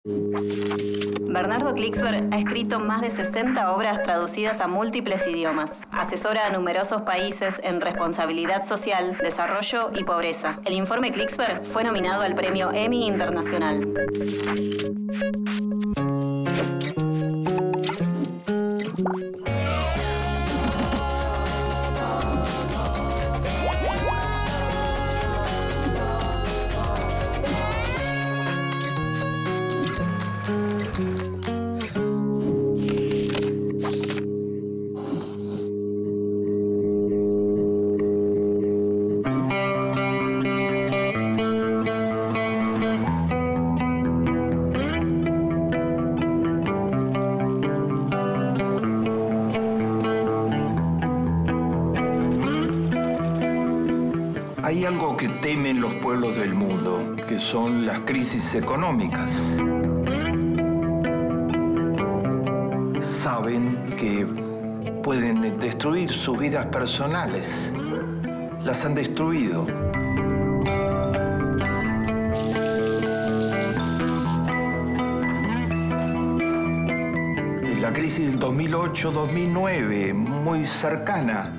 Bernardo Klicksberg ha escrito más de 60 obras traducidas a múltiples idiomas. Asesora a numerosos países en responsabilidad social, desarrollo y pobreza. El informe Klicksberg fue nominado al premio Emmy Internacional. Hay algo que temen los pueblos del mundo, que son las crisis económicas. Saben que pueden destruir sus vidas personales. Las han destruido. La crisis del 2008-2009, muy cercana.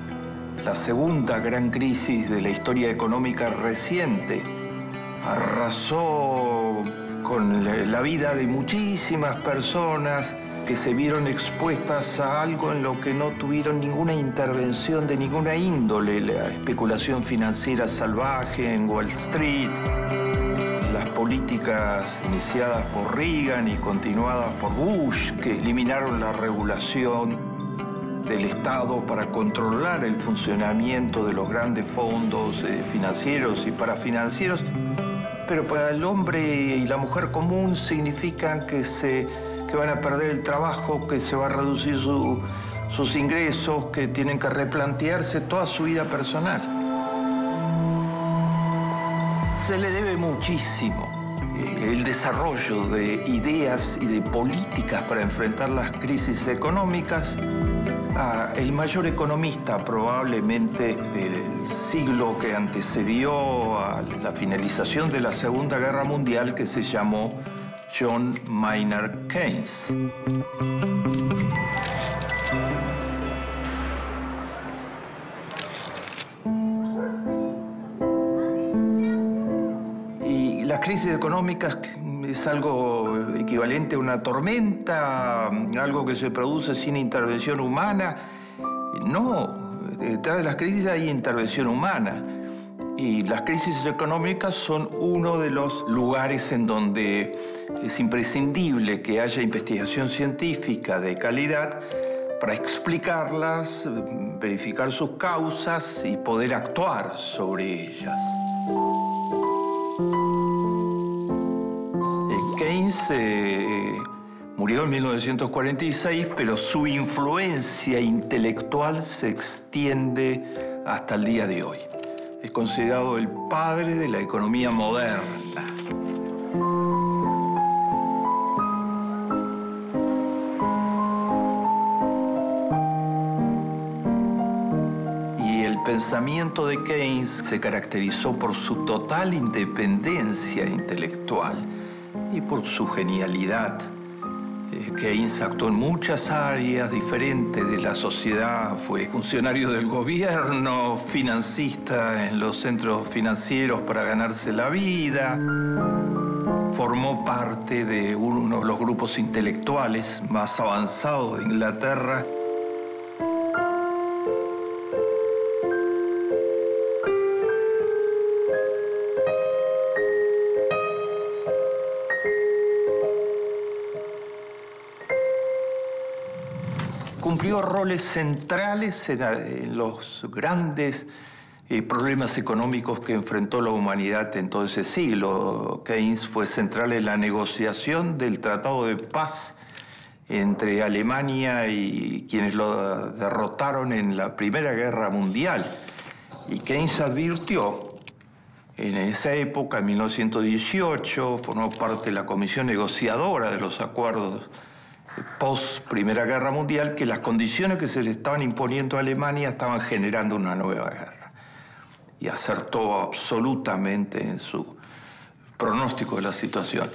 La segunda gran crisis de la historia económica reciente arrasó con la vida de muchísimas personas que se vieron expuestas a algo en lo que no tuvieron ninguna intervención de ninguna índole. La especulación financiera salvaje en Wall Street, las políticas iniciadas por Reagan y continuadas por Bush, que eliminaron la regulación del Estado para controlar el funcionamiento de los grandes fondos financieros y parafinancieros, pero para el hombre y la mujer común significan que van a perder el trabajo, que se va a reducir sus ingresos, que tienen que replantearse toda su vida personal. Se le debe muchísimo el desarrollo de ideas y de políticas para enfrentar las crisis económicas el mayor economista probablemente del siglo que antecedió a la finalización de la Segunda Guerra Mundial, que se llamó John Maynard Keynes. Y las crisis económicas es algo equivalente a una tormenta, algo que se produce sin intervención humana. No, detrás de las crisis hay intervención humana. Y las crisis económicas son uno de los lugares en donde es imprescindible que haya investigación científica de calidad para explicarlas, verificar sus causas y poder actuar sobre ellas. Keynes murió en 1946, pero su influencia intelectual se extiende hasta el día de hoy. Es considerado el padre de la economía moderna. Y el pensamiento de Keynes se caracterizó por su total independencia intelectual y por su genialidad. Keynes actuó en muchas áreas diferentes de la sociedad, fue funcionario del gobierno, financista en los centros financieros para ganarse la vida, formó parte de uno de los grupos intelectuales más avanzados de Inglaterra. Cumplió roles centrales en los grandes problemas económicos que enfrentó la humanidad en todo ese siglo. Keynes fue central en la negociación del Tratado de Paz entre Alemania y quienes lo derrotaron en la Primera Guerra Mundial. Y Keynes advirtió en esa época, en 1918, formó parte de la comisión negociadora de los acuerdos post-Primera Guerra Mundial, que las condiciones que se le estaban imponiendo a Alemania estaban generando una nueva guerra. Y acertó absolutamente en su pronóstico de la situación.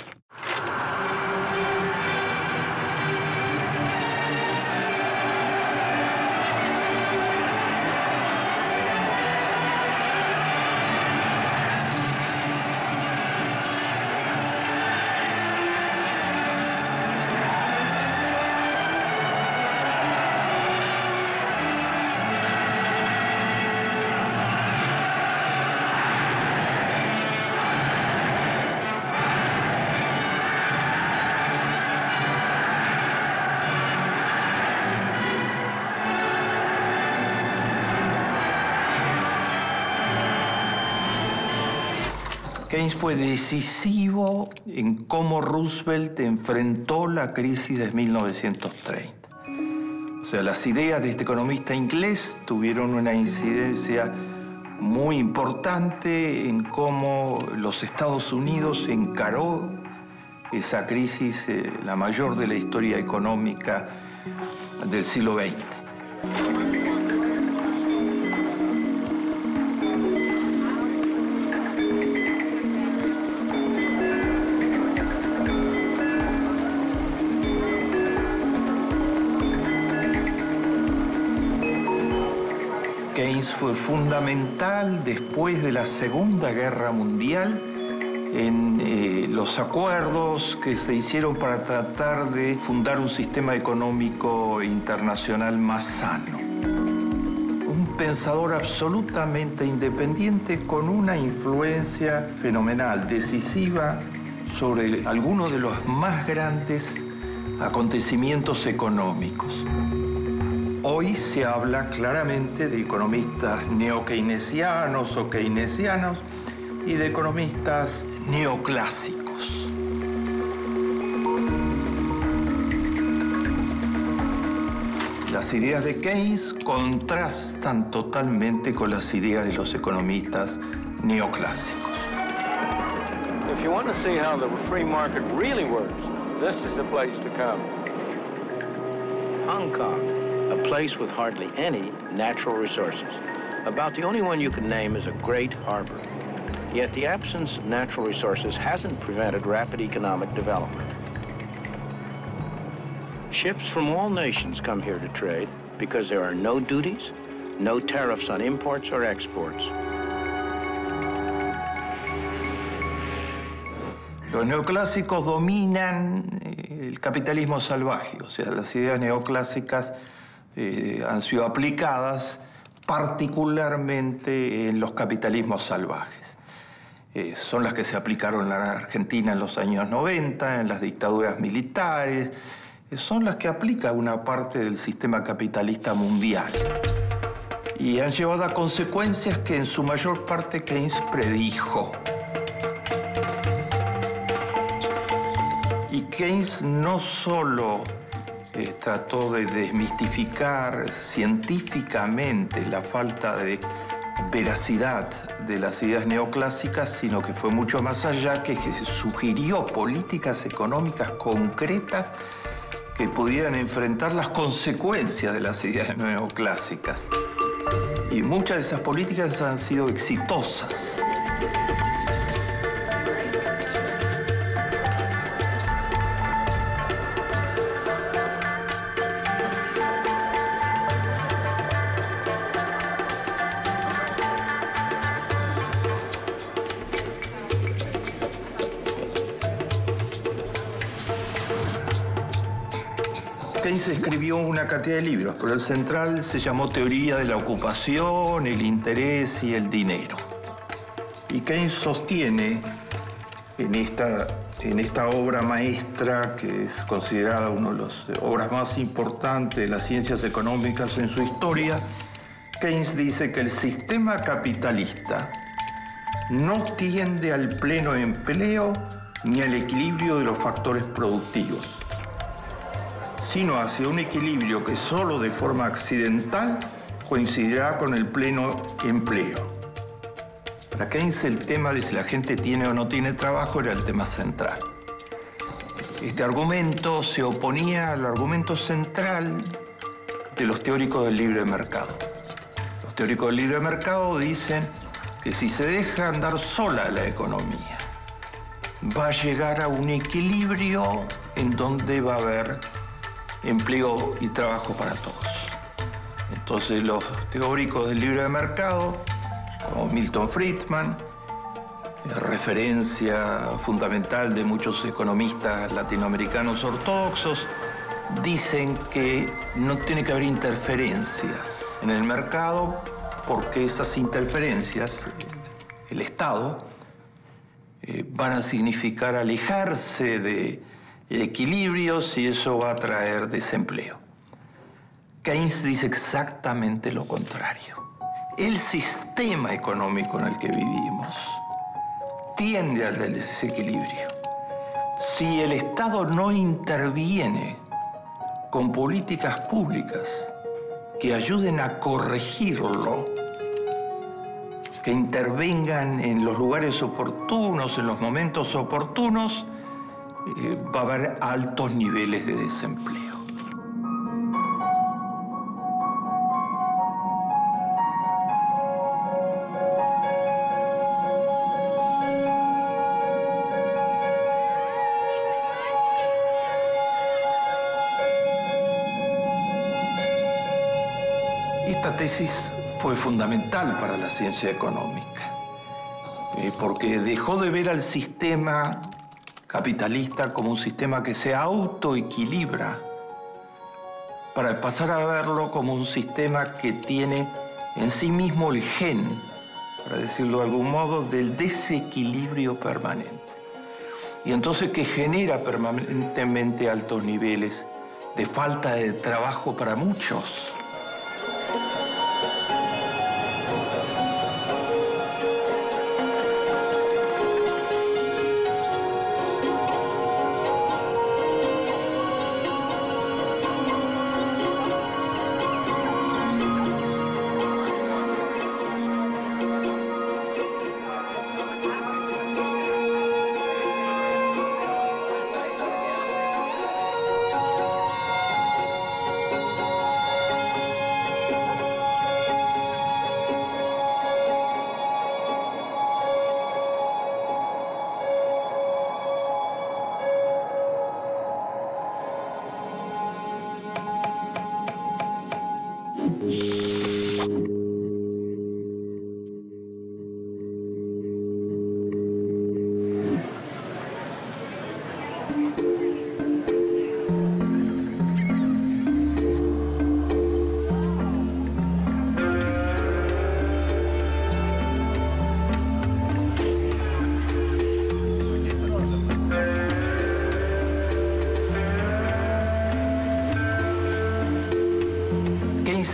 Keynes fue decisivo en cómo Roosevelt enfrentó la crisis de 1930. O sea, las ideas de este economista inglés tuvieron una incidencia muy importante en cómo los Estados Unidos encaró esa crisis, la mayor de la historia económica del siglo XX. Keynes fue fundamental después de la Segunda Guerra Mundial en los acuerdos que se hicieron para tratar de fundar un sistema económico internacional más sano. Un pensador absolutamente independiente con una influencia fenomenal, decisiva sobre algunos de los más grandes acontecimientos económicos. Hoy se habla claramente de economistas neo-keynesianos o keynesianos y de economistas neoclásicos. Las ideas de Keynes contrastan totalmente con las ideas de los economistas neoclásicos. If you want to see how the free market really works, this is the place to come. Hong Kong, a place with hardly any natural resources. About the only one you can name is a great harbor. Yet the absence of natural resources hasn't prevented rapid economic development. Ships from all nations come here to trade because there are no duties, no tariffs on imports or exports. Los neoclásicos dominan el capitalismo salvaje, o sea, las ideas neoclásicas han sido aplicadas particularmente en los capitalismos salvajes. Son las que se aplicaron en la Argentina en los años 90, en las dictaduras militares, son las que aplica una parte del sistema capitalista mundial. Y han llevado a consecuencias que en su mayor parte Keynes predijo. Y Keynes no solo trató de desmistificar científicamente la falta de veracidad de las ideas neoclásicas, sino que fue mucho más allá, que sugirió políticas económicas concretas que pudieran enfrentar las consecuencias de las ideas neoclásicas. Y muchas de esas políticas han sido exitosas. Keynes escribió una cantidad de libros, pero el central se llamó Teoría de la Ocupación, el Interés y el Dinero. Y Keynes sostiene en esta obra maestra, que es considerada una de las obras más importantes de las ciencias económicas en su historia, Keynes dice que el sistema capitalista no tiende al pleno empleo ni al equilibrio de los factores productivos, sino hacia un equilibrio que solo de forma accidental coincidirá con el pleno empleo. Para Keynes el tema de si la gente tiene o no tiene trabajo era el tema central. Este argumento se oponía al argumento central de los teóricos del libre mercado. Los teóricos del libre mercado dicen que si se deja andar sola la economía, va a llegar a un equilibrio en donde va a haber empleo y trabajo para todos. Entonces los teóricos del libre mercado, como Milton Friedman, referencia fundamental de muchos economistas latinoamericanos ortodoxos, dicen que no tiene que haber interferencias en el mercado porque esas interferencias, el Estado, van a significar alejarse de equilibrios y eso va a traer desempleo. Keynes dice exactamente lo contrario. El sistema económico en el que vivimos tiende al desequilibrio. Si el Estado no interviene con políticas públicas que ayuden a corregirlo, que intervengan en los lugares oportunos, en los momentos oportunos, va a haber altos niveles de desempleo. Esta tesis fue fundamental para la ciencia económica, porque dejó de ver al sistema capitalista como un sistema que se autoequilibra, para pasar a verlo como un sistema que tiene en sí mismo el gen, para decirlo de algún modo, del desequilibrio permanente. Y entonces que genera permanentemente altos niveles de falta de trabajo para muchos.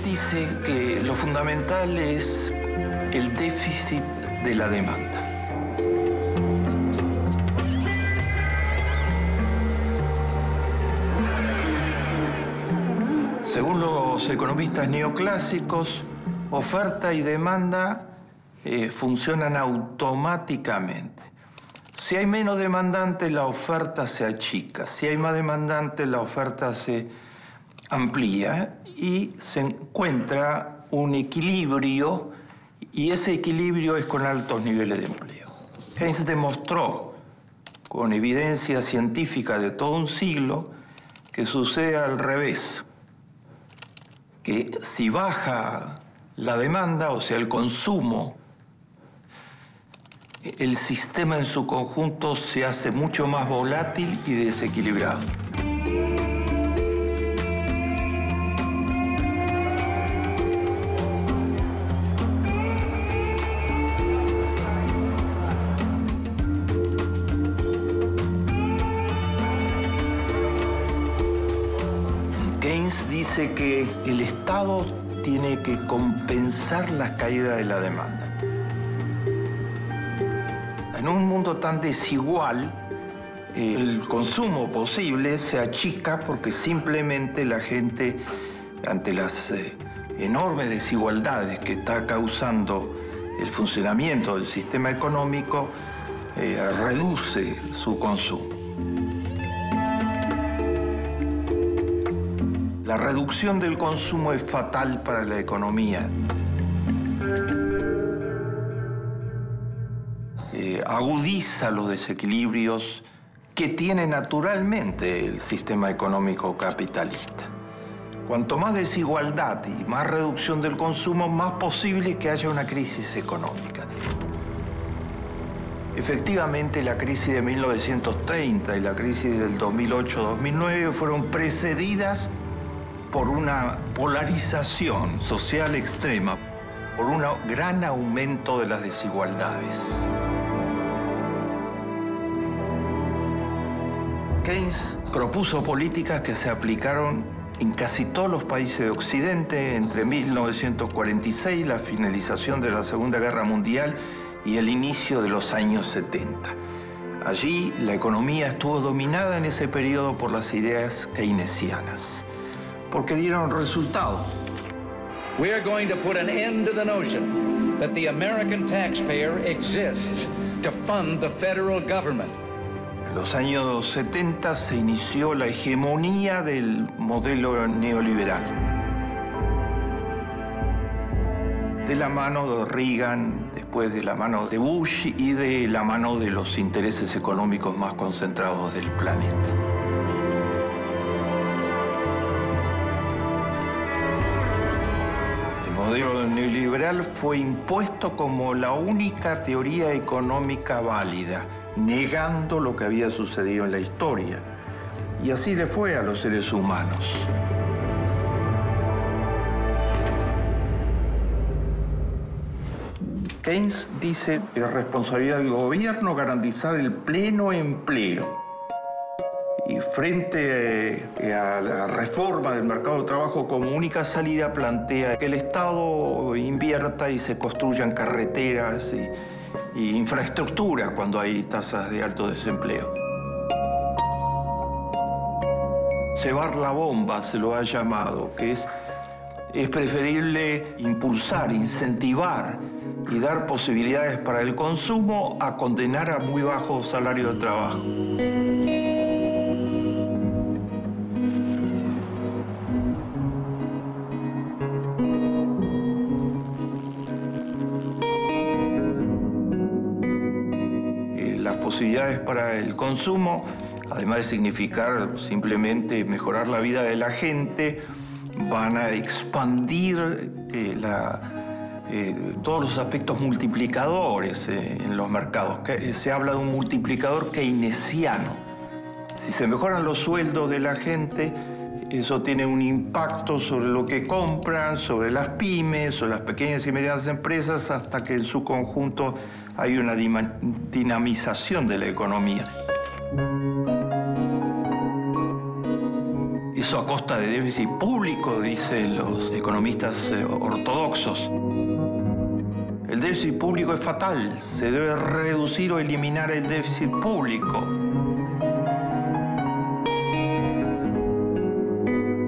Dice que lo fundamental es el déficit de la demanda. Según los economistas neoclásicos, oferta y demanda funcionan automáticamente. Si hay menos demandantes, la oferta se achica. Si hay más demandantes, la oferta se amplía. Y se encuentra un equilibrio, y ese equilibrio es con altos niveles de empleo. Keynes demostró, con evidencia científica de todo un siglo, que sucede al revés, que si baja la demanda, o sea, el consumo, el sistema en su conjunto se hace mucho más volátil y desequilibrado. Dice que el Estado tiene que compensar las caídas de la demanda. En un mundo tan desigual, el consumo posible se achica porque simplemente la gente, ante las enormes desigualdades que está causando el funcionamiento del sistema económico, reduce su consumo. La reducción del consumo es fatal para la economía. Agudiza los desequilibrios que tiene naturalmente el sistema económico capitalista. Cuanto más desigualdad y más reducción del consumo, más posible es que haya una crisis económica. Efectivamente, la crisis de 1930 y la crisis del 2008-2009 fueron precedidas por una polarización social extrema, por un gran aumento de las desigualdades. Keynes propuso políticas que se aplicaron en casi todos los países de Occidente entre 1946, la finalización de la Segunda Guerra Mundial, y el inicio de los años 70. Allí la economía estuvo dominada en ese periodo por las ideas keynesianas, porque dieron resultado. We are going to put an end to the notion that the American taxpayer exists to fund the federal government. En los años 70 se inició la hegemonía del modelo neoliberal. De la mano de Reagan, después de la mano de Bush y de la mano de los intereses económicos más concentrados del planeta. El modelo neoliberal fue impuesto como la única teoría económica válida, negando lo que había sucedido en la historia. Y así le fue a los seres humanos. Keynes dice que es responsabilidad del gobierno garantizar el pleno empleo. Y frente a la reforma del mercado de trabajo como única salida plantea que el Estado invierta y se construyan carreteras y infraestructura cuando hay tasas de alto desempleo. Cebar la bomba se lo ha llamado, que es preferible impulsar, incentivar y dar posibilidades para el consumo a condenar a muy bajo salario de trabajo. Las posibilidades para el consumo, además de significar simplemente mejorar la vida de la gente, van a expandir todos los aspectos multiplicadores en los mercados. Se habla de un multiplicador keynesiano. Si se mejoran los sueldos de la gente, eso tiene un impacto sobre lo que compran, sobre las pymes, sobre las pequeñas y medianas empresas, hasta que en su conjunto hay una dinamización de la economía. Eso a costa de déficit público, dicen los economistas ortodoxos. El déficit público es fatal. Se debe reducir o eliminar el déficit público.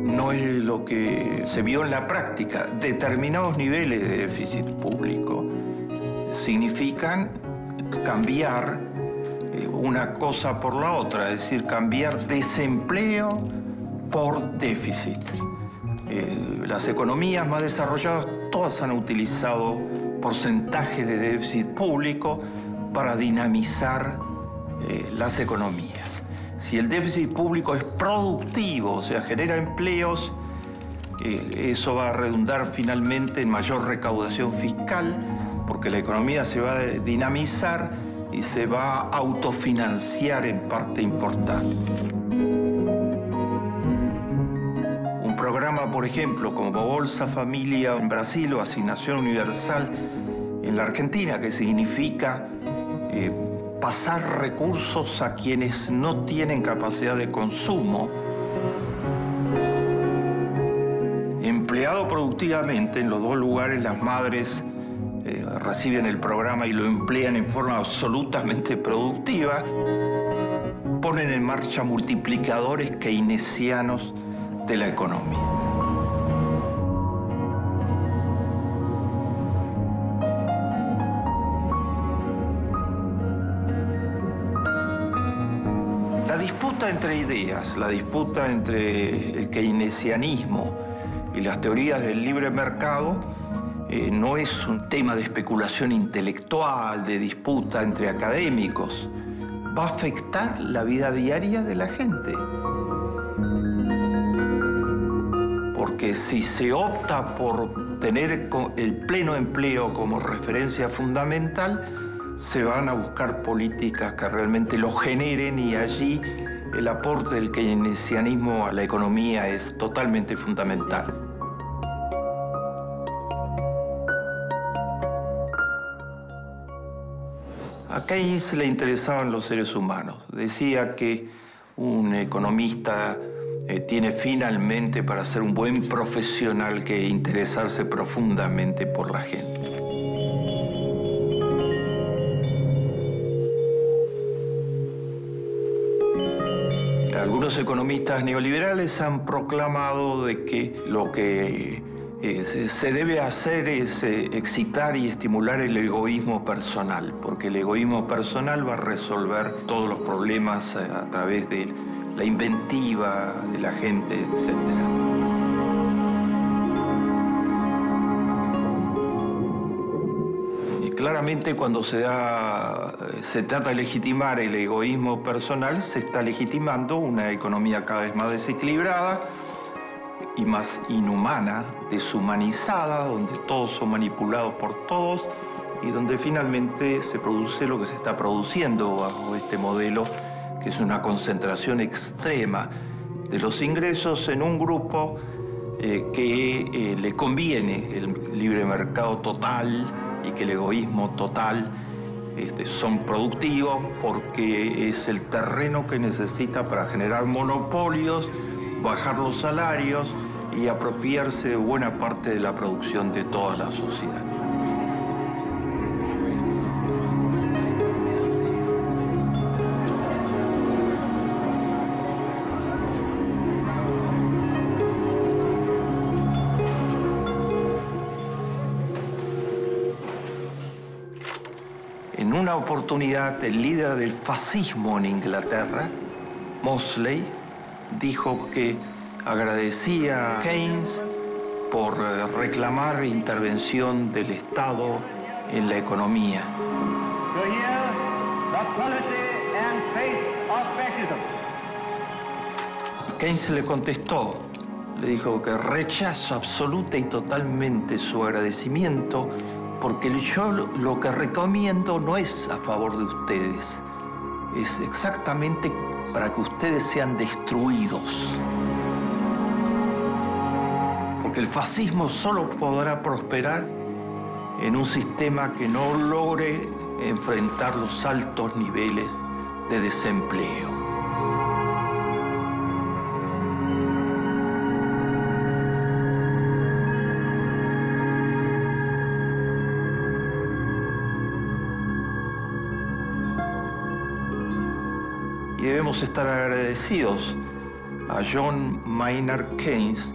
No es lo que se vio en la práctica. Determinados niveles de déficit público significan cambiar una cosa por la otra, es decir, cambiar desempleo por déficit. Las economías más desarrolladas todas han utilizado porcentajes de déficit público para dinamizar las economías. Si el déficit público es productivo, o sea, genera empleos, eso va a redundar finalmente en mayor recaudación fiscal, porque la economía se va a dinamizar y se va a autofinanciar en parte importante. Un programa, por ejemplo, como Bolsa Familia en Brasil o Asignación Universal en la Argentina, que significa pasar recursos a quienes no tienen capacidad de consumo, empleado productivamente en los dos lugares, las madres reciben el programa y lo emplean en forma absolutamente productiva, ponen en marcha multiplicadores keynesianos de la economía. La disputa entre ideas, la disputa entre el keynesianismo y las teorías del libre mercado no es un tema de especulación intelectual, de disputa entre académicos. Va a afectar la vida diaria de la gente. Porque si se opta por tener el pleno empleo como referencia fundamental, se van a buscar políticas que realmente lo generen, y allí el aporte del keynesianismo a la economía es totalmente fundamental. A Keynes le interesaban los seres humanos. Decía que un economista tiene finalmente, para ser un buen profesional, que interesarse profundamente por la gente. Muchos economistas neoliberales han proclamado de que lo que se debe hacer es excitar y estimular el egoísmo personal, porque el egoísmo personal va a resolver todos los problemas a través de la inventiva de la gente, etc. Claramente, cuando se trata de legitimar el egoísmo personal, se está legitimando una economía cada vez más desequilibrada y más inhumana, deshumanizada, donde todos son manipulados por todos y donde finalmente se produce lo que se está produciendo bajo este modelo, que es una concentración extrema de los ingresos en un grupo que le conviene el libre mercado total y que el egoísmo total son productivos porque es el terreno que necesita para generar monopolios, bajar los salarios y apropiarse de buena parte de la producción de toda la sociedad. En una oportunidad, el líder del fascismo en Inglaterra, Mosley, dijo que agradecía a Keynes por reclamar intervención del Estado en la economía. Keynes le contestó, le dijo que rechazo absoluta y totalmente su agradecimiento, porque yo lo que recomiendo no es a favor de ustedes, es exactamente para que ustedes sean destruidos. Porque el fascismo solo podrá prosperar en un sistema que no logre enfrentar los altos niveles de desempleo. Y debemos estar agradecidos a John Maynard Keynes,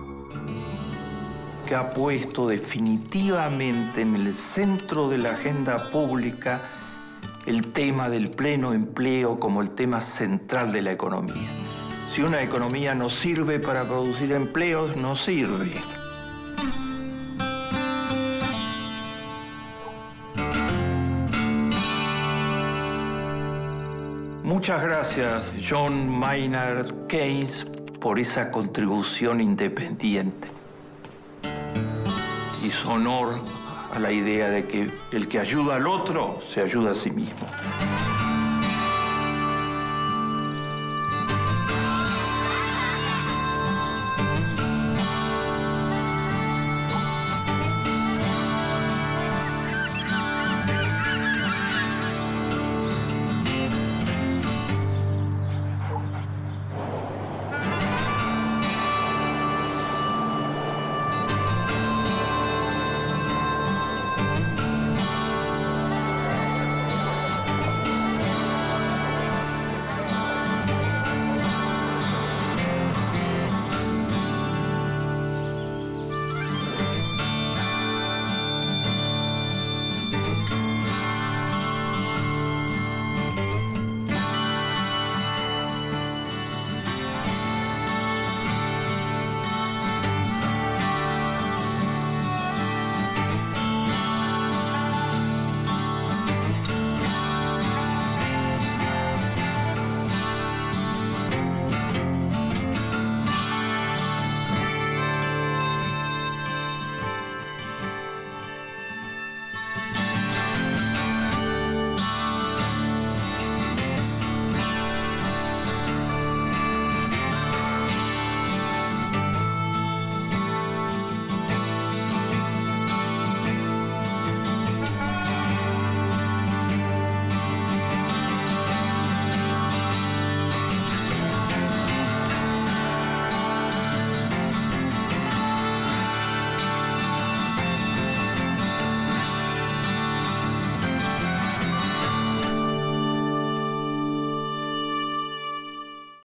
que ha puesto definitivamente en el centro de la agenda pública el tema del pleno empleo como el tema central de la economía. Si una economía no sirve para producir empleos, no sirve. Muchas gracias, John Maynard Keynes, por esa contribución independiente. Hizo honor a la idea de que el que ayuda al otro se ayuda a sí mismo.